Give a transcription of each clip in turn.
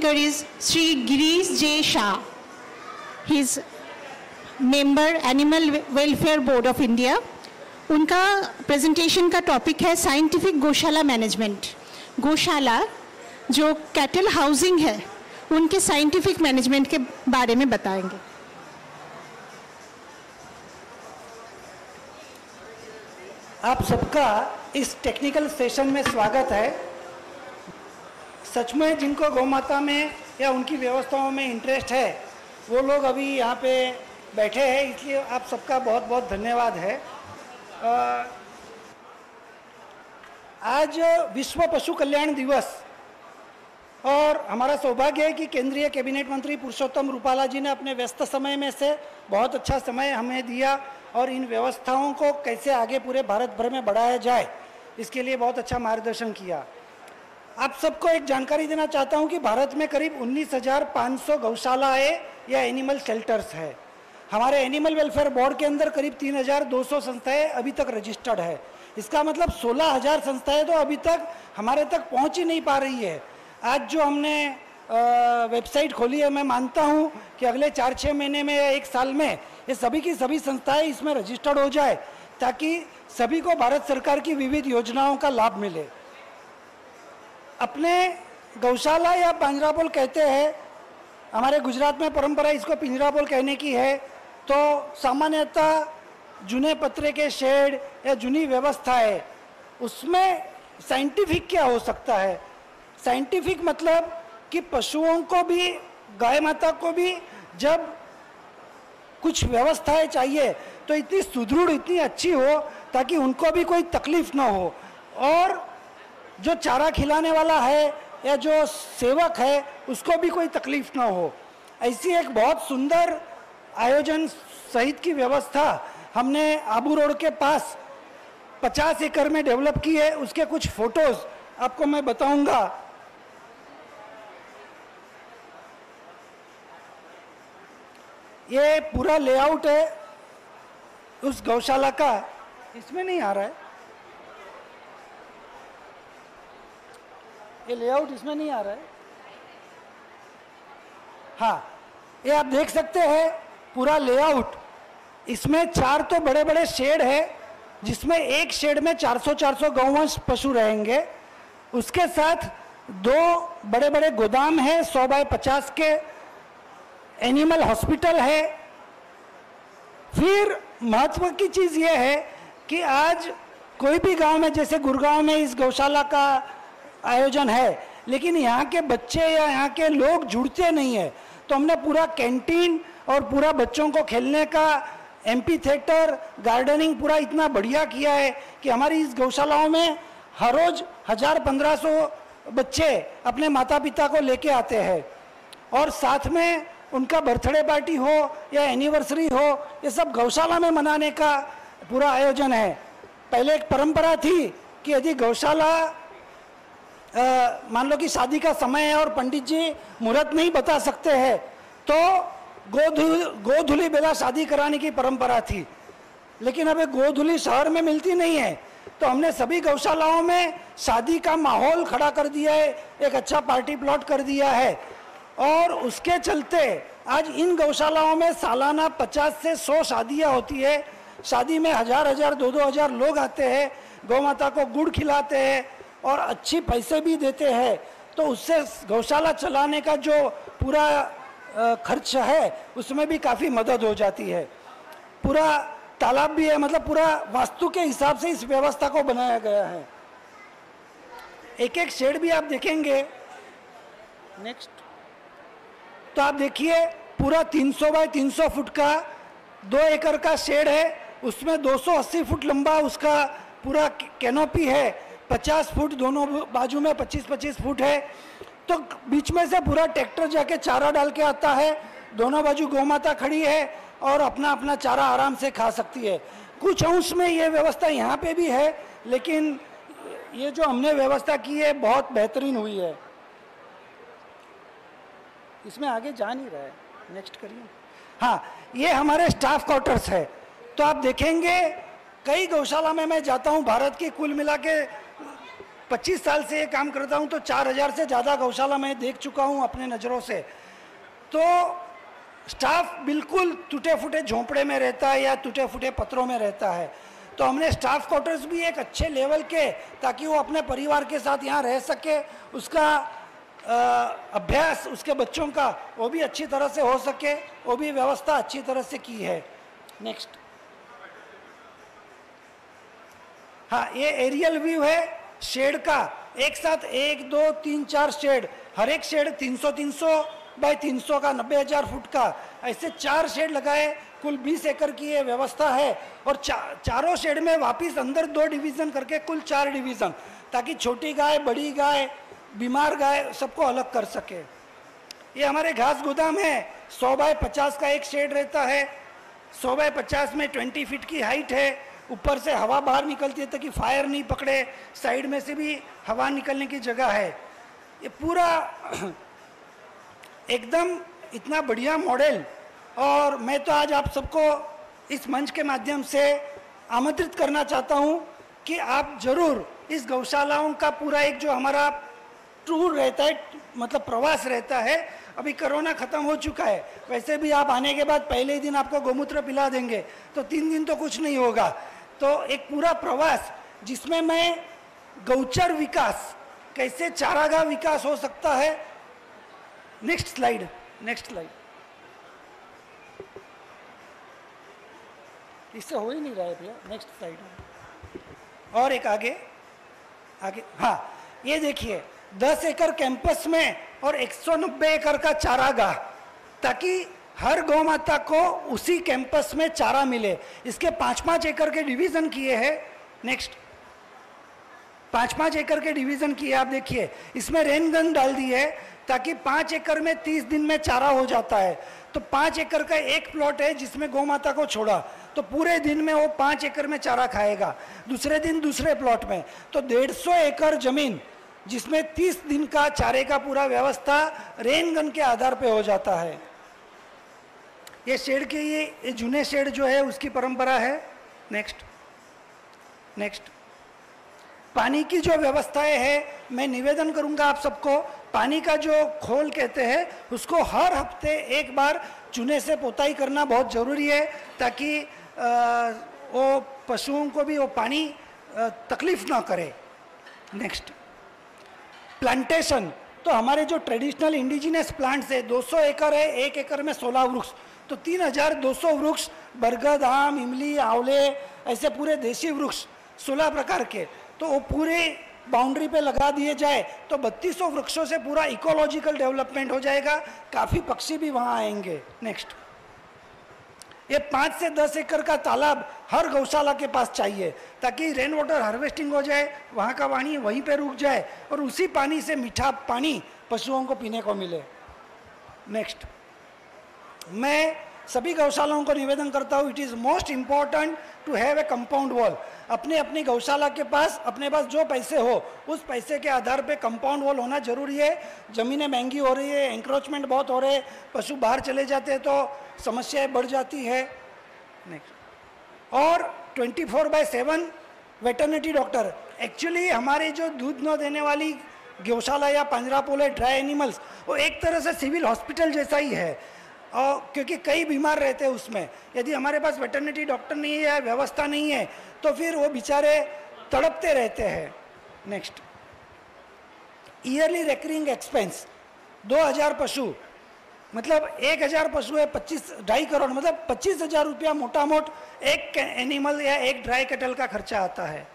speaker is Sri Girish J. Shah. He is member Animal Welfare Board of India. उनका presentation का topic है scientific गौशाला management. गौशाला जो कैटल हाउसिंग है उनके साइंटिफिक मैनेजमेंट के बारे में बताएंगे. आप सबका इस टेक्निकल सेशन में स्वागत है. सच में जिनको गौ माता में या उनकी व्यवस्थाओं में इंटरेस्ट है वो लोग अभी यहाँ पे बैठे हैं, इसलिए आप सबका बहुत बहुत धन्यवाद है. आज विश्व पशु कल्याण दिवस और हमारा सौभाग्य है कि केंद्रीय कैबिनेट मंत्री पुरुषोत्तम रूपाला जी ने अपने व्यस्त समय में से बहुत अच्छा समय हमें दिया और इन व्यवस्थाओं को कैसे आगे पूरे भारत भर में बढ़ाया जाए इसके लिए बहुत अच्छा मार्गदर्शन किया. आप सबको एक जानकारी देना चाहता हूं कि भारत में करीब 19,500 गौशालाएँ या एनिमल शेल्टर्स है. हमारे एनिमल वेलफेयर बोर्ड के अंदर करीब 3,200 संस्थाएँ अभी तक रजिस्टर्ड है. इसका मतलब 16,000 संस्थाएँ तो अभी तक हमारे तक पहुंच ही नहीं पा रही है. आज जो हमने वेबसाइट खोली है, मैं मानता हूं कि अगले 4-6 महीने में या 1 साल में ये सभी की सभी संस्थाएं इसमें रजिस्टर्ड हो जाए ताकि सभी को भारत सरकार की विविध योजनाओं का लाभ मिले. अपने गौशाला या पिंजरापोल कहते हैं, हमारे गुजरात में परंपरा इसको पिंजरापोल कहने की है. तो सामान्यतः जूने पत्रे के शेड या जूनी व्यवस्था है, उसमें साइंटिफिक क्या हो सकता है. साइंटिफिक मतलब कि पशुओं को भी, गाय माता को भी जब कुछ व्यवस्थाएं चाहिए तो इतनी सुदृढ़, इतनी अच्छी हो ताकि उनको भी कोई तकलीफ ना हो और जो चारा खिलाने वाला है या जो सेवक है उसको भी कोई तकलीफ ना हो. ऐसी एक बहुत सुंदर आयोजन सहित की व्यवस्था हमने आबू रोड के पास 50 एकड़ में डेवलप की है. उसके कुछ फोटोज आपको मैं बताऊंगा. ये पूरा लेआउट है उस गौशाला का. इसमें नहीं आ रहा है ये लेआउट, इसमें नहीं आ रहा है. हाँ, ये आप देख सकते हैं पूरा लेआउट. इसमें 4 तो बड़े बड़े शेड है जिसमें एक शेड में 400 गौवंश पशु रहेंगे. उसके साथ 2 बड़े बड़े गोदाम है 100 बाय 50 के. एनिमल हॉस्पिटल है. फिर महत्व की चीज़ ये है कि आज कोई भी गांव में, जैसे गुड़गांव में इस गौशाला का आयोजन है, लेकिन यहाँ के बच्चे या यहाँ के लोग जुड़ते नहीं है, तो हमने पूरा कैंटीन और पूरा बच्चों को खेलने का एम्पी थिएटर, गार्डनिंग पूरा इतना बढ़िया किया है कि हमारी इस गौशालाओं में हर रोज़ 1,000-1,500 बच्चे अपने माता पिता को लेके आते हैं और साथ में उनका बर्थडे पार्टी हो या एनिवर्सरी हो, ये सब गौशाला में मनाने का पूरा आयोजन है. पहले एक परंपरा थी कि यदि गौशाला मान लो कि शादी का समय है और पंडित जी मुहूर्त नहीं बता सकते हैं तो गोधुली बेला शादी कराने की परंपरा थी. लेकिन अब गोधुली शहर में मिलती नहीं है, तो हमने सभी गौशालाओं में शादी का माहौल खड़ा कर दिया है, एक अच्छा पार्टी प्लॉट कर दिया है. और उसके चलते आज इन गौशालाओं में सालाना 50 से 100 शादियाँ होती है. शादी में 1,000, 2,000 लोग आते हैं, गौ माता को गुड़ खिलाते हैं और अच्छी पैसे भी देते हैं. तो उससे गौशाला चलाने का जो पूरा खर्च है उसमें भी काफ़ी मदद हो जाती है. पूरा तालाब भी है, मतलब पूरा वास्तु के हिसाब से इस व्यवस्था को बनाया गया है. एक एक शेड भी आप देखेंगे. नेक्स्ट, तो आप देखिए पूरा 300 बाय 300 फुट का 2 एकड़ का शेड है. उसमें 280 फुट लंबा उसका पूरा कैनोपी है. 50 फुट दोनों बाजू में 25-25 फुट है. तो बीच में से पूरा ट्रैक्टर जाके चारा डाल के आता है. दोनों बाजू गौ माता खड़ी है और अपना अपना चारा आराम से खा सकती है. कुछ अंश में ये व्यवस्था यहाँ पे भी है, लेकिन ये जो हमने व्यवस्था की है बहुत बेहतरीन हुई है. इसमें आगे जा नहीं रहा है, नेक्स्ट करिए. हाँ, ये हमारे स्टाफ क्वार्टर्स है. तो आप देखेंगे कई गौशाला में मैं जाता हूँ, भारत की कुल मिला के 25 साल से ये काम करता हूँ, तो 4000 से ज़्यादा गौशाला मैं देख चुका हूँ अपने नज़रों से। तो स्टाफ बिल्कुल टूटे फूटे झोंपड़े में रहता है या टूटे फूटे पत्रों में रहता है। तो हमने स्टाफ क्वार्टर्स भी एक अच्छे लेवल के, ताकि वो अपने परिवार के साथ यहाँ रह सके, उसका अभ्यास उसके बच्चों का वो भी अच्छी तरह से हो सके, वो भी व्यवस्था अच्छी तरह से की है। नेक्स्ट, हाँ, ये एरियल व्यू है शेड का। एक साथ 1 2 3 4 शेड, हर एक शेड 300 बाय 300 का, 90,000 फुट का, ऐसे 4 शेड लगाए। कुल 20 एकड़ की ये व्यवस्था है। और चारों शेड में वापिस अंदर 2 डिवीजन करके कुल 4 डिवीजन, ताकि छोटी गाय, बड़ी गाय, बीमार गाय सबको अलग कर सके। ये हमारे घास गोदाम है। 100 बाय 50 का एक शेड रहता है। 100 बाय 50 में 20 फीट की हाइट है। ऊपर से हवा बाहर निकलती है ताकि फायर नहीं पकड़े, साइड में से भी हवा निकलने की जगह है। ये पूरा एकदम इतना बढ़िया मॉडल। और मैं तो आज आप सबको इस मंच के माध्यम से आमंत्रित करना चाहता हूं कि आप जरूर इस गौशालाओं का पूरा एक जो हमारा टूर रहता है, मतलब प्रवास रहता है, अभी कोरोना खत्म हो चुका है, वैसे भी आप आने के बाद पहले ही दिन आपको गोमूत्र पिला देंगे, तो 3 दिन तो कुछ नहीं होगा। तो एक पूरा प्रवास जिसमें मैं गौचर विकास, कैसे चारागाह विकास हो सकता है। Next slide, next slide. इससे हो ही नहीं रहा है भैया, नेक्स्ट स्लाइड। और एक आगे आगे, हाँ, ये देखिए 10 एकड़ कैंपस में और 190 एकड़ का चारागाह, ताकि हर गौ माता को उसी कैंपस में चारा मिले। इसके 5-5 एकड़ के डिवीजन किए हैं। नेक्स्ट, 5-5 एकड़ के डिवीजन किए। आप देखिए इसमें रेन गन डाल दी है, ताकि 5 एकड़ में 30 दिन में चारा हो जाता है। तो 5 एकड़ का एक प्लॉट है जिसमें गौ माता को छोड़ा, तो पूरे दिन में वो 5 एकड़ में चारा खाएगा, दूसरे दिन दूसरे प्लॉट में, तो 150 एकड़ जमीन जिसमें 30 दिन का चारे का पूरा व्यवस्था रेन गन के आधार पे हो जाता है। ये शेड के ये जूने शेड जो है उसकी परंपरा है। नेक्स्ट, नेक्स्ट, पानी की जो व्यवस्थाएं है, मैं निवेदन करूंगा आप सबको, पानी का जो खोल कहते हैं उसको हर हफ्ते एक बार चूने से पोताई करना बहुत ज़रूरी है, ताकि वो पशुओं को भी वो पानी तकलीफ ना करे। Next, plantation. तो हमारे जो ट्रेडिशनल इंडिजिनस प्लांट्स है, 200 एकड़ है, 1 एकड़ में 16 वृक्ष, तो 3200 वृक्ष, बरगद, आम, इमली, आंवले, ऐसे पूरे देशी वृक्ष 16 प्रकार के, तो वो पूरे बाउंड्री पे लगा दिए जाए तो 3200 वृक्षों से पूरा इकोलॉजिकल डेवलपमेंट हो जाएगा, काफ़ी पक्षी भी वहाँ आएंगे। नेक्स्ट, ये 5 से 10 एकड़ का तालाब हर गौशाला के पास चाहिए, ताकि रेन वाटर हार्वेस्टिंग हो जाए, वहाँ का पानी वहीं पे रुक जाए और उसी पानी से मीठा पानी पशुओं को पीने को मिले। नेक्स्ट, मैं सभी गौशालाओं को निवेदन करता हूँ, it is most important to have a compound wall. अपने अपनी गौशाला के पास अपने पास जो पैसे हो उस पैसे के आधार पे कंपाउंड वॉल होना जरूरी है। ज़मीनें महंगी हो रही है, एंक्रोचमेंट बहुत हो रहे हैं, पशु बाहर चले जाते हैं तो समस्याएं बढ़ जाती है। नेक्स्ट, और 24/7 वेटरनिटी डॉक्टर। एक्चुअली हमारे जो दूध न देने वाली गौशाला या पंजरापोल है, ड्राई एनिमल्स, वो एक तरह से सिविल हॉस्पिटल जैसा ही है, और क्योंकि कई बीमार रहते हैं उसमें। यदि हमारे पास वेटरनिटी डॉक्टर नहीं है या व्यवस्था नहीं है तो फिर वो बेचारे तड़पते रहते हैं। नेक्स्ट, ईयरली रेकरिंग एक्सपेंस 2000 पशु, मतलब 1000 पशु है, 2.5 करोड़, मतलब 25,000 रुपया मोटा मोट एक एनिमल या एक ड्राई कैटल का खर्चा आता है।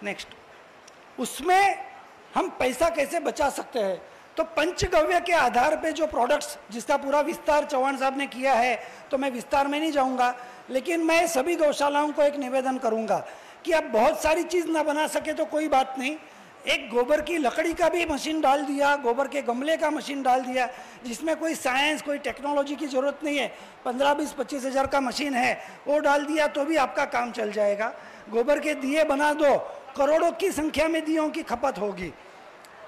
नेक्स्ट, उसमें हम पैसा कैसे बचा सकते हैं, तो पंचगव्य के आधार पे जो प्रोडक्ट्स, जिसका पूरा विस्तार चौहान साहब ने किया है, तो मैं विस्तार में नहीं जाऊंगा, लेकिन मैं सभी गौशालाओं को एक निवेदन करूंगा कि आप बहुत सारी चीज़ ना बना सके तो कोई बात नहीं, एक गोबर की लकड़ी का भी मशीन डाल दिया, गोबर के गमले का मशीन डाल दिया, जिसमें कोई साइंस, कोई टेक्नोलॉजी की ज़रूरत नहीं है, 15, 20, 25 हज़ार का मशीन है, वो डाल दिया तो भी आपका काम चल जाएगा। गोबर के दिए बना दो, करोड़ों की संख्या में दियों की खपत होगी।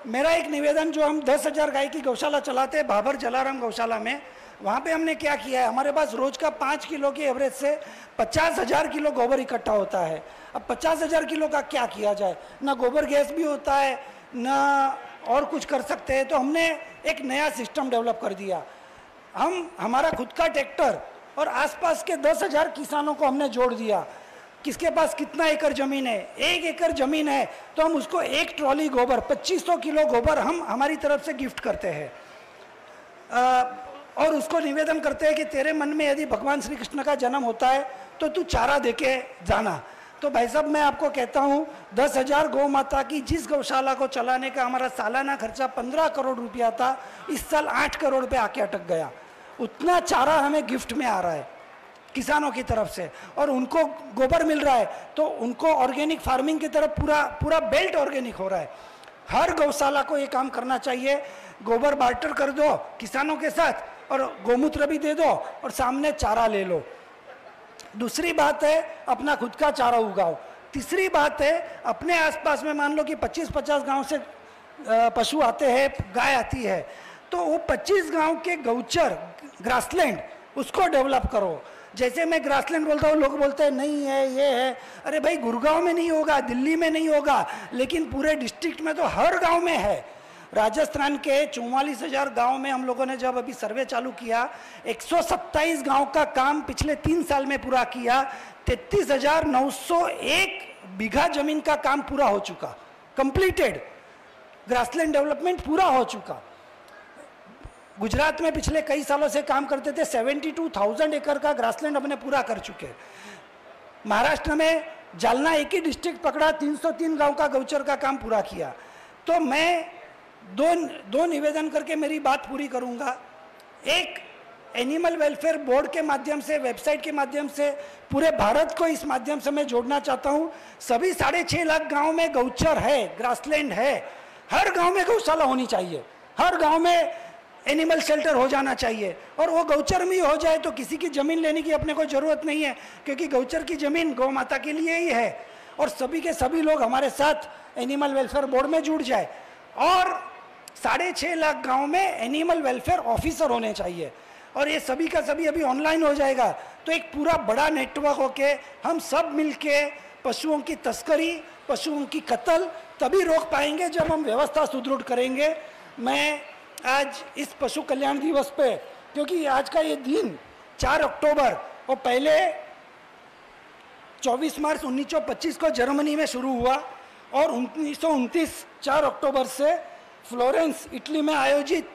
मेरा एक निवेदन, जो हम 10,000 गाय की गौशाला चलाते हैं भाबर जलाराम गौशाला में, वहाँ पे हमने क्या किया है, हमारे पास रोज का 5 किलो की एवरेज से 50,000 किलो गोबर इकट्ठा होता है। अब 50,000 किलो का क्या किया जाए, ना गोबर गैस भी होता है ना और कुछ कर सकते हैं। तो हमने एक नया सिस्टम डेवलप कर दिया। हमारा खुद का ट्रैक्टर और आसपास के 10,000 किसानों को हमने जोड़ दिया। किसके पास कितना एकड़ जमीन है, 1 एकड़ जमीन है तो हम उसको 1 ट्रॉली गोबर 2500 किलो गोबर हम हमारी तरफ से गिफ्ट करते हैं और उसको निवेदन करते हैं कि तेरे मन में यदि भगवान श्री कृष्ण का जन्म होता है तो तू चारा देके जाना। तो भाई साहब मैं आपको कहता हूँ 10,000 गौ माता की जिस गौशाला को चलाने का हमारा सालाना खर्चा 15 करोड़ रुपया था, इस साल 8 करोड़ रुपये आके अटक गया। उतना चारा हमें गिफ्ट में आ रहा है किसानों की तरफ से और उनको गोबर मिल रहा है तो उनको ऑर्गेनिक फार्मिंग की तरफ पूरा बेल्ट ऑर्गेनिक हो रहा है। हर गौशाला को ये काम करना चाहिए, गोबर बार्टर कर दो किसानों के साथ और गोमूत्र भी दे दो और सामने चारा ले लो। दूसरी बात है अपना खुद का चारा उगाओ। तीसरी बात है अपने आसपास में मान लो कि 25-50 गांव से पशु आते हैं, गाय आती है, तो वो 25 गांव के गौचर ग्रासलैंड उसको डेवलप करो। जैसे मैं ग्रासलैंड बोलता हूँ लोग बोलते हैं नहीं है ये है, अरे भाई गुड़गांव में नहीं होगा, दिल्ली में नहीं होगा, लेकिन पूरे डिस्ट्रिक्ट में तो हर गांव में है। राजस्थान के 44,000 गांव में हम लोगों ने जब अभी सर्वे चालू किया 127 गांव का काम पिछले 3 साल में पूरा किया। 33,901 बीघा जमीन का काम पूरा हो चुका, कंप्लीटेड ग्रासलैंड डेवलपमेंट पूरा हो चुका। गुजरात में पिछले कई सालों से काम करते थे, 72,000 एकड़ का ग्रासलैंड अपने पूरा कर चुके। महाराष्ट्र में जालना एक ही डिस्ट्रिक्ट पकड़ा, 303 गांव का गौचर का काम पूरा किया। तो मैं दो निवेदन करके मेरी बात पूरी करूंगा। एक, एनिमल वेलफेयर बोर्ड के माध्यम से, वेबसाइट के माध्यम से पूरे भारत को इस माध्यम से मैं जोड़ना चाहता हूं। सभी 6.5 लाख गांव में गौचर है, ग्रासलैंड है, हर गांव में गौशाला होनी चाहिए, हर गांव में एनिमल शेल्टर हो जाना चाहिए और वो गौचर में हो जाए तो किसी की जमीन लेने की अपने को जरूरत नहीं है, क्योंकि गौचर की जमीन गौ माता के लिए ही है। और सभी के सभी लोग हमारे साथ एनिमल वेलफेयर बोर्ड में जुड़ जाए और 6.5 लाख गांव में एनिमल वेलफेयर ऑफिसर होने चाहिए और ये सभी का सभी अभी ऑनलाइन हो जाएगा। तो एक पूरा बड़ा नेटवर्क होके हम सब मिलके पशुओं की तस्करी, पशुओं की कत्ल तभी रोक पाएंगे जब हम व्यवस्था सुदृढ़ करेंगे। मैं आज इस पशु कल्याण दिवस पे, क्योंकि आज का ये दिन 4 अक्टूबर और पहले 24 मार्च 1925 को जर्मनी में शुरू हुआ और 1929 4 अक्टूबर से फ्लोरेंस इटली में आयोजित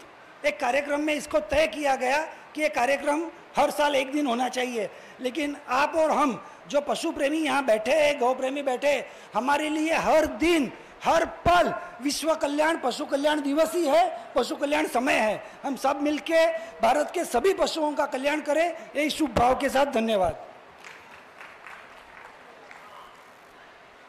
एक कार्यक्रम में इसको तय किया गया कि ये कार्यक्रम हर साल एक दिन होना चाहिए। लेकिन आप और हम जो पशु प्रेमी यहाँ बैठे हैं, गौ प्रेमी बैठे, हमारे लिए हर दिन हर पल विश्व कल्याण पशु कल्याण दिवस ही है, पशु कल्याण समय है। हम सब मिलके भारत के सभी पशुओं का कल्याण करें, यही शुभ भाव के साथ। धन्यवाद।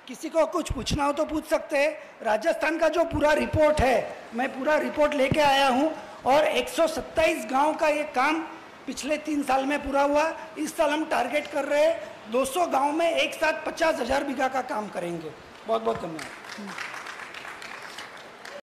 किसी को कुछ पूछना हो तो पूछ सकते हैं। राजस्थान का जो पूरा रिपोर्ट है, मैं पूरा रिपोर्ट लेके आया हूँ और 127 गांव का ये काम पिछले 3 साल में पूरा हुआ। इस साल हम टारगेट कर रहे हैं 200 गांव में एक साथ 50,000 बीघा का काम करेंगे। बहुत बहुत धन्यवाद।